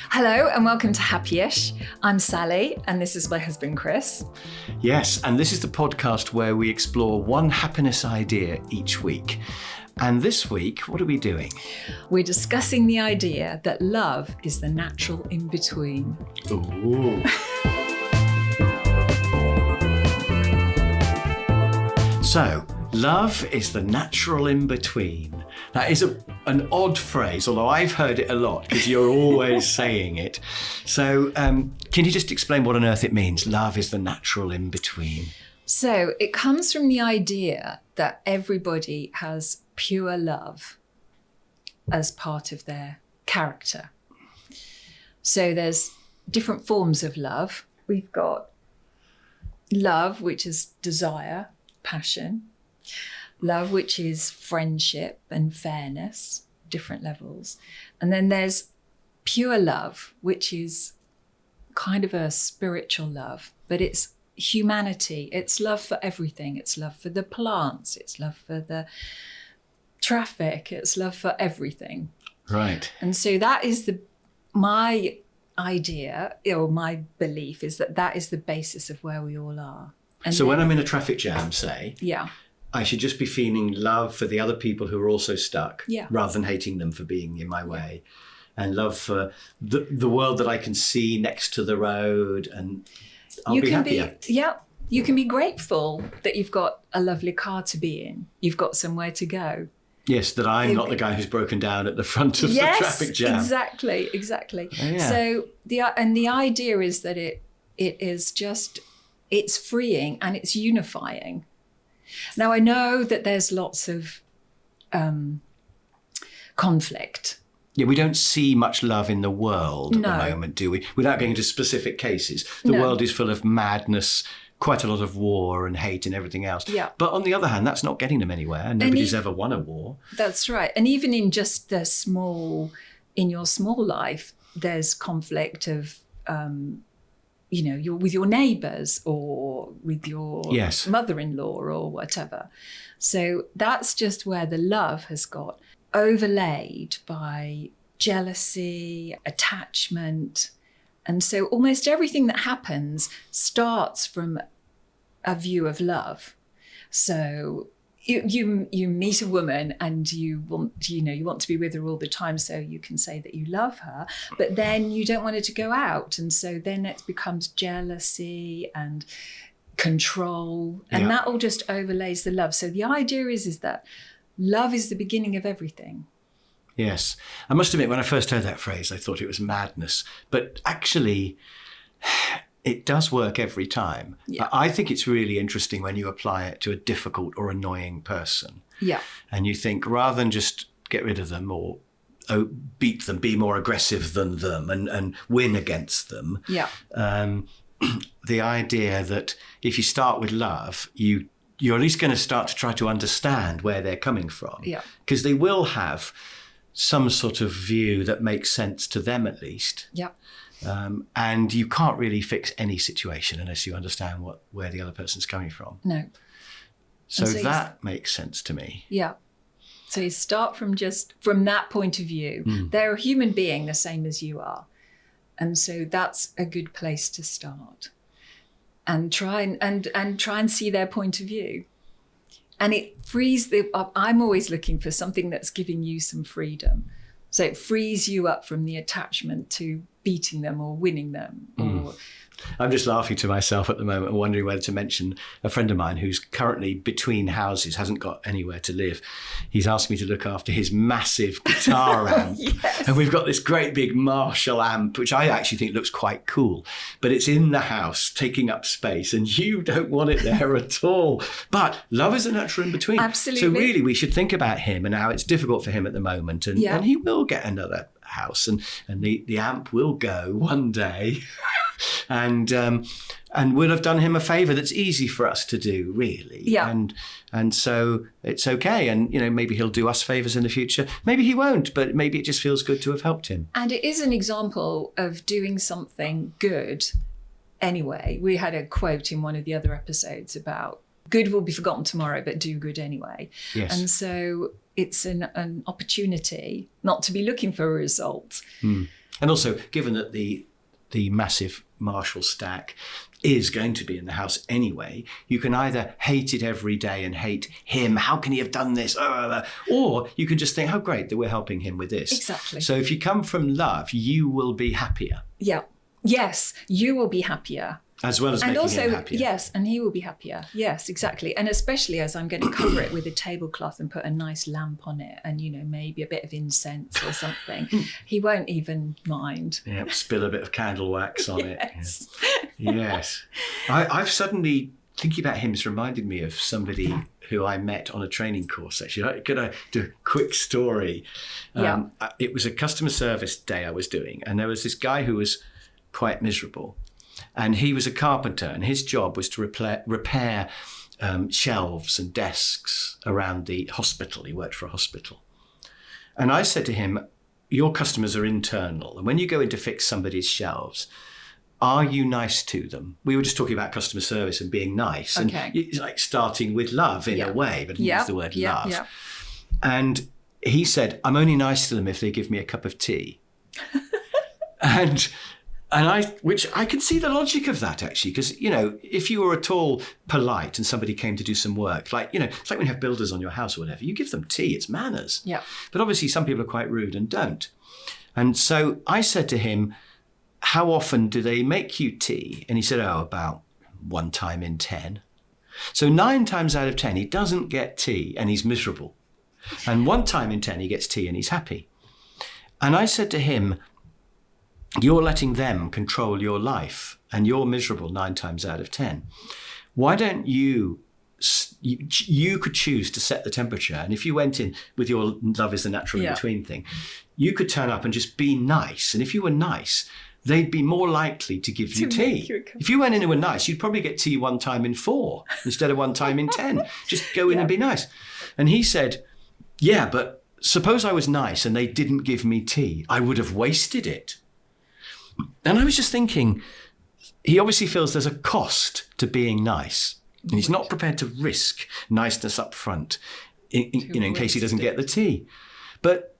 Hello and welcome to Happy-ish. I'm Sally and this is my husband Chris. Yes, and this is the podcast where we explore one happiness idea each week. And this week, what are we doing? We're discussing the idea that love is the natural in-between. Ooh. So, love is the natural in-between. That is an odd phrase, although I've heard it a lot because you're always saying it. So can you just explain what on earth it means? Love is the natural in-between. So it comes from the idea that everybody has pure love as part of their character. So there's different forms of love. We've got love, which is desire, passion. Love, which is friendship and fairness, different levels. And then there's pure love, which is kind of a spiritual love, but it's humanity. It's love for everything. It's love for the plants. It's love for the traffic. It's love for everything. Right. And so that is my idea, or my belief is that is the basis of where we all are. And so when I'm in a traffic jam, say, yeah, I should just be feeling love for the other people who are also stuck, yeah, rather than hating them for being in my way, and love for the world that I can see next to the road, and I'll be happier. You can be grateful that you've got a lovely car to be in. You've got somewhere to go. Yes, that I'm not the guy who's broken down at the front of the traffic jam. Exactly. Oh, yeah. So the idea is that it is just, it's freeing and it's unifying. Now, I know that there's lots of conflict. Yeah, we don't see much love in the world at the moment, do we? Without going into specific cases. The world is full of madness, quite a lot of war and hate and everything else. Yeah. But on the other hand, that's not getting them anywhere. Nobody's ever won a war. That's right. And even in just in your small life, there's conflict of you're with your neighbours or with your mother-in-law or whatever. So that's just where the love has got overlaid by jealousy, attachment. And so almost everything that happens starts from a view of love. So you meet a woman and you want to be with her all the time, so you can say that you love her, but then you don't want her to go out, and so then it becomes jealousy and control, and that all just overlays the love. So the idea is that love is the beginning of everything. Yes. I must admit, when I first heard that phrase, I thought it was madness, but actually it does work every time. Yeah. I think it's really interesting when you apply it to a difficult or annoying person. Yeah. And you think, rather than just get rid of them or beat them, be more aggressive than them and win against them. Yeah. The idea that if you start with love, you're at least going to start to try to understand where they're coming from. Yeah. Because they will have some sort of view that makes sense to them at least. Yeah. And you can't really fix any situation unless you understand where the other person's coming from. No. So that makes sense to me. Yeah. So you start from that point of view. They're a human being the same as you are. And so that's a good place to start. And try and see their point of view. And it frees I'm always looking for something that's giving you some freedom. So it frees you up from the attachment to beating them or winning them. Or I'm just laughing to myself at the moment, wondering whether to mention a friend of mine who's currently between houses, hasn't got anywhere to live. He's asked me to look after his massive guitar amp. Yes. And we've got this great big Marshall amp, which I actually think looks quite cool, but it's in the house taking up space and you don't want it there at all. But love is a natural in between. Absolutely. So really we should think about him and how it's difficult for him at the moment. And he will get another house and the amp will go one day. And we'll have done him a favour that's easy for us to do, really. Yeah. And so it's okay. And, maybe he'll do us favours in the future. Maybe he won't, but maybe it just feels good to have helped him. And it is an example of doing something good anyway. We had a quote in one of the other episodes about good will be forgotten tomorrow, but do good anyway. Yes. And so it's an opportunity not to be looking for a result. And also, given that the massive Marshall stack is going to be in the house anyway, you can either hate it every day and hate him, how can he have done this? Or you can just think, how great that we're helping him with this. Exactly. So if you come from love, you will be happier. Yeah. Yes, you will be happier. As well as making him happier. Yes, and he will be happier. Yes, exactly. And especially as I'm going to cover it with a tablecloth and put a nice lamp on it and, maybe a bit of incense or something. He won't even mind. Yeah, spill a bit of candle wax on Yes. it. Yeah. Yes. I've suddenly, thinking about him, has reminded me of somebody who I met on a training course, actually. Could I do a quick story? It was a customer service day I was doing, and there was this guy who was quite miserable. And he was a carpenter, and his job was to repair shelves and desks around the hospital. He worked for a hospital. And I said to him, your customers are internal. And when you go in to fix somebody's shelves, are you nice to them? We were just talking about customer service and being nice. Okay. And it's like starting with love in a way, but he used the word love. Yeah. And he said, I'm only nice to them if they give me a cup of tea. Which I can see the logic of that, actually, because, if you were at all polite and somebody came to do some work, it's like when you have builders on your house or whatever, you give them tea, it's manners. Yeah. But obviously some people are quite rude and don't. And so I said to him, how often do they make you tea? And he said, about 1 time in 10. So 9 times out of 10, he doesn't get tea and he's miserable. And 1 time in 10, he gets tea and he's happy. And I said to him, you're letting them control your life and you're miserable 9 times out of 10. Why don't you could choose to set the temperature. And if you went in with your love is the natural in between thing, you could turn up and just be nice. And if you were nice, they'd be more likely to give you tea. If you went in and were nice, you'd probably get tea 1 time in 4 instead of 1 time in 10. Just go in and be nice. And he said, yeah, but suppose I was nice and they didn't give me tea. I would have wasted it. And I was just thinking, he obviously feels there's a cost to being nice. And he's not prepared to risk niceness up front in case he doesn't get the tea. But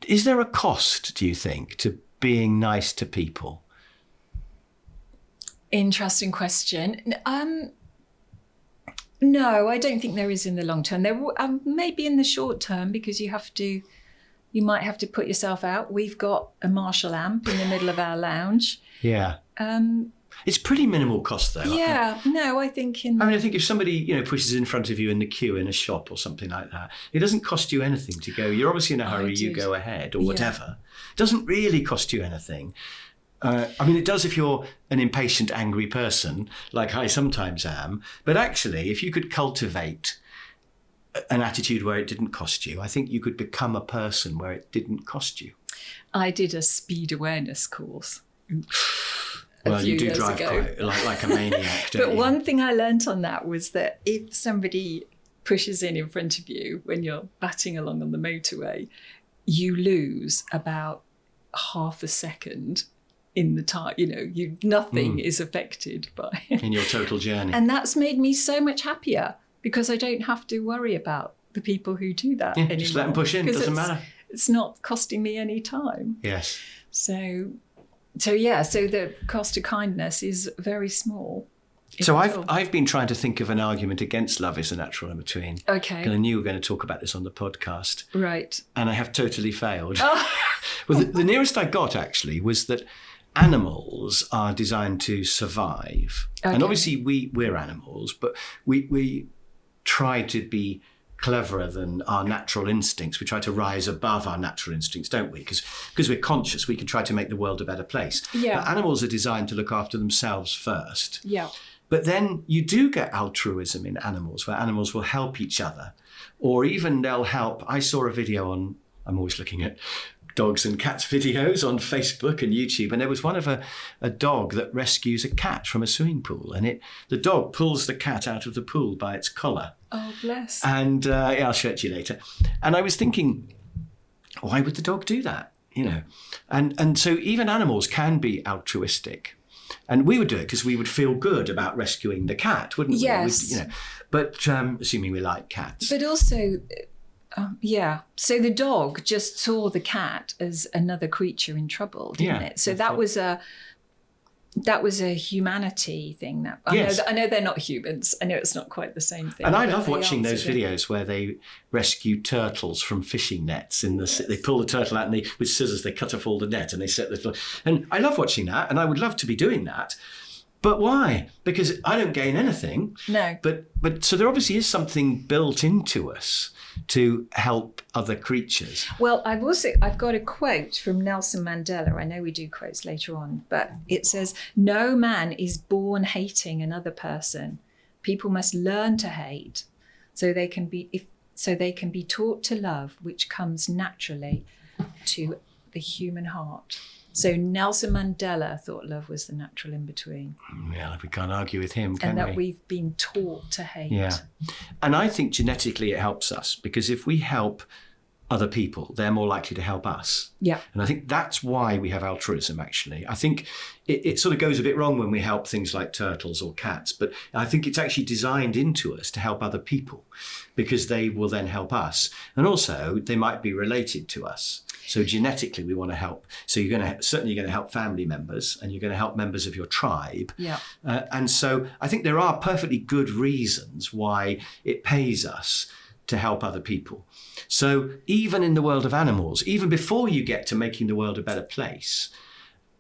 is there a cost, do you think, to being nice to people? Interesting question. No, I don't think there is in the long term. There maybe in the short term, because you might have to put yourself out. We've got a Marshall amp in the middle of our lounge. Yeah. It's pretty minimal cost though. Yeah. No, I think I think if somebody, pushes in front of you in the queue in a shop or something like that, it doesn't cost you anything to go. You're obviously in a hurry, you go ahead or whatever. It doesn't really cost you anything. It does if you're an impatient, angry person, like I sometimes am. But actually, if you could cultivate an attitude where it didn't cost you, I think you could become a person where it didn't cost you. I did a speed awareness course. Well, you do drive quite like a maniac, don't you? But one thing I learnt on that was that if somebody pushes in front of you when you're batting along on the motorway, you lose about half a second in the time. Nothing is affected by in your total journey. And that's made me so much happier because I don't have to worry about the people who do that anymore. Just let them push in, doesn't matter. It's not costing me any time. Yes. So the cost of kindness is very small. So I've been trying to think of an argument against love is the natural in between. Okay. And I knew we were going to talk about this on the podcast. Right. And I have totally failed. Oh. Well, the nearest I got actually was that animals are designed to survive. Okay. And obviously we're animals, but we try to be cleverer than our natural instincts. We try to rise above our natural instincts, don't we? Because we're conscious, we can try to make the world a better place. Yeah. But animals are designed to look after themselves first. Yeah. But then you do get altruism in animals, where animals will help each other, or even they'll help. I saw a video on, I'm always looking at dogs and cats videos on Facebook and YouTube, and there was one of a dog that rescues a cat from a swimming pool, and the dog pulls the cat out of the pool by its collar. Oh, bless. And I'll show it to you later. And I was thinking, why would the dog do that? And so even animals can be altruistic. And we would do it because we would feel good about rescuing the cat, wouldn't we? Yes. But assuming we like cats. But also, Yeah. So the dog just saw the cat as another creature in trouble, didn't it? So that was a humanity thing. That I know they're not humans. I know it's not quite the same thing. And I love watching those videos where they rescue turtles from fishing nets. They pull the turtle out and with scissors they cut off all the net and they set the. And I love watching that, and I would love to be doing that. But why? Because I don't gain anything. No. But so there obviously is something built into us to help other creatures. Well, I've got a quote from Nelson Mandela. I know we do quotes later on, but it says, "No man is born hating another person. People must learn to hate so they can be taught to love, which comes naturally to the human heart." So Nelson Mandela thought love was the natural in-between. Yeah, we can't argue with him, can we? And that we've been taught to hate. Yeah. And I think genetically it helps us, because if we help other people, they're more likely to help us. Yeah. And I think that's why we have altruism, actually. I think it sort of goes a bit wrong when we help things like turtles or cats, but I think it's actually designed into us to help other people, because they will then help us. And also they might be related to us. So genetically we want to help. So you're going to help family members, and you're going to help members of your tribe. Yeah. And so I think there are perfectly good reasons why it pays us to help other people. So even in the world of animals, even before you get to making the world a better place,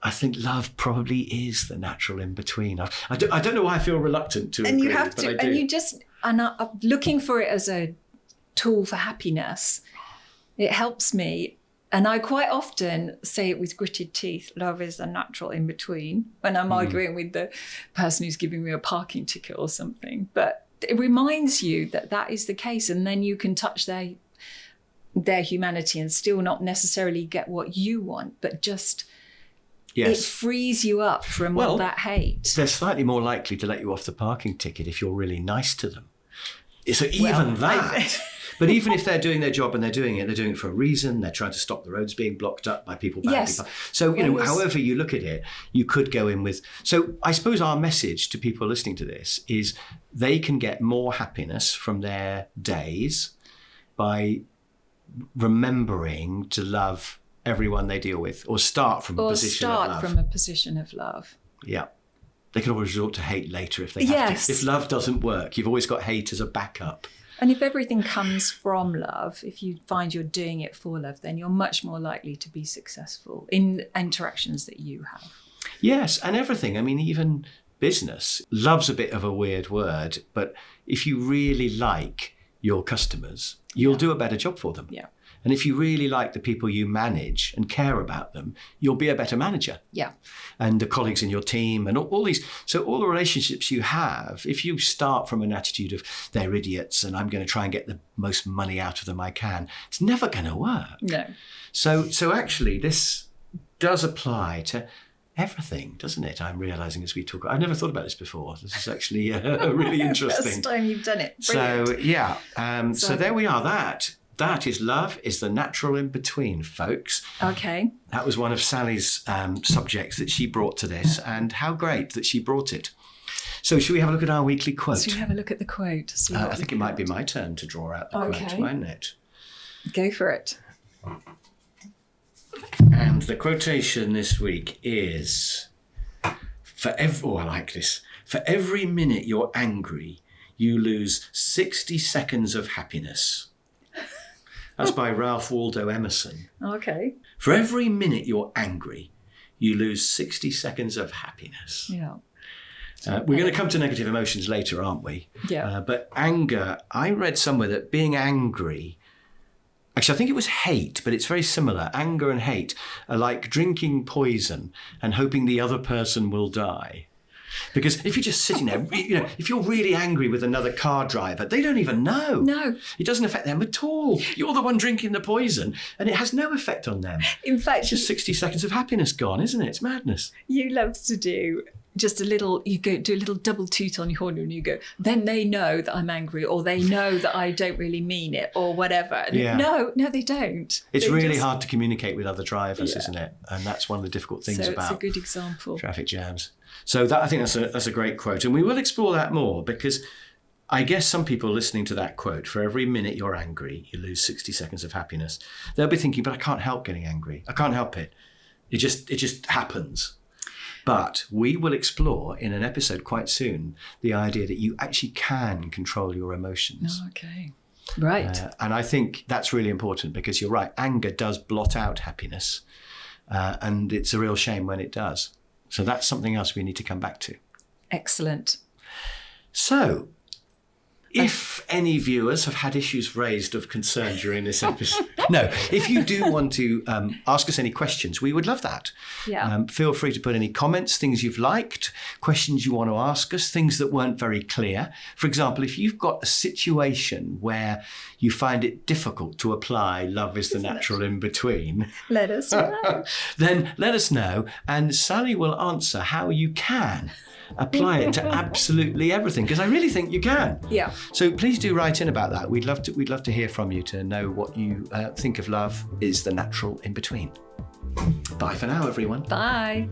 I think love probably is the natural in-between. I don't know why I feel reluctant to agree, but I do. And I'm looking for it as a tool for happiness. It helps me. And I quite often say it with gritted teeth, love is the natural in-between, when I'm arguing with the person who's giving me a parking ticket or something. But it reminds you that that is the case, and then you can touch their humanity and still not necessarily get what you want, but just it frees you up from all that hate. They're slightly more likely to let you off the parking ticket if you're really nice to them. So even that. But even if they're doing their job and they're doing it for a reason, they're trying to stop the roads being blocked up by people. So, however you look at it, you could go in with. So I suppose our message to people listening to this is they can get more happiness from their days by remembering to love everyone they deal with, or start from a position of love. Yeah. They can always resort to hate later if they have to. If love doesn't work, you've always got hate as a backup. And if everything comes from love, if you find you're doing it for love, then you're much more likely to be successful in interactions that you have. Yes, and everything. I mean, even business. Love's a bit of a weird word, but if you really like your customers, you'll do a better job for them. Yeah. And if you really like the people you manage and care about them, you'll be a better manager. Yeah. And the colleagues in your team and all these. So all the relationships you have, if you start from an attitude of they're idiots and I'm going to try and get the most money out of them I can, it's never going to work. No. So actually this does apply to everything, doesn't it? I'm realising as we talk. I never thought about this before. This is actually really interesting. First time you've done it. Brilliant. So yeah. So there we are. That is love is the natural in-between, folks. Okay. That was one of Sally's subjects that she brought to this, and how great that she brought it. So should we have a look at our weekly quote? Should we have a look at the quote? I think it might be my turn to draw out the quote, mightn't it? Go for it. And the quotation this week is, I like this. For every minute you're angry, you lose 60 seconds of happiness. That's by Ralph Waldo Emerson. Okay. For every minute you're angry, you lose 60 seconds of happiness. Yeah. We're going to come to negative emotions later, aren't we? Yeah. But anger, I read somewhere that being angry, actually I think it was hate, but it's very similar. Anger and hate are like drinking poison and hoping the other person will die. Because if you're just sitting there, if you're really angry with another car driver, they don't even know. No. It doesn't affect them at all. You're the one drinking the poison and it has no effect on them. In fact, it's just 60 seconds of happiness gone, isn't it? It's madness. You love to do just a little, you go do a little double toot on your horn and you go, then they know that I'm angry, or they know that I don't really mean it, or whatever. And no, they don't. It's really hard to communicate with other drivers, isn't it? And that's one of the difficult things about it's a good example. Traffic jams. So I think that's a great quote. And we will explore that more, because I guess some people listening to that quote, for every minute you're angry, you lose 60 seconds of happiness. They'll be thinking, but I can't help getting angry. I can't help it. It just happens. But we will explore in an episode quite soon the idea that you actually can control your emotions. Oh, okay. Right. And I think that's really important because you're right. Anger does blot out happiness. And it's a real shame when it does. So that's something else we need to come back to. Excellent. So, if any viewers have had issues raised of concern during this episode, no, if you do want to ask us any questions, we would love that. Yeah. Feel free to put any comments, things you've liked, questions you want to ask us, things that weren't very clear. For example, if you've got a situation where you find it difficult to apply love is the natural in between, let us know. Then let us know, and Sally will answer how you can apply it to absolutely everything, because I really think you can. Yeah. So please do write in about that. We'd love to hear from you to know what you think of love is the natural in between. Bye for now, everyone. Bye.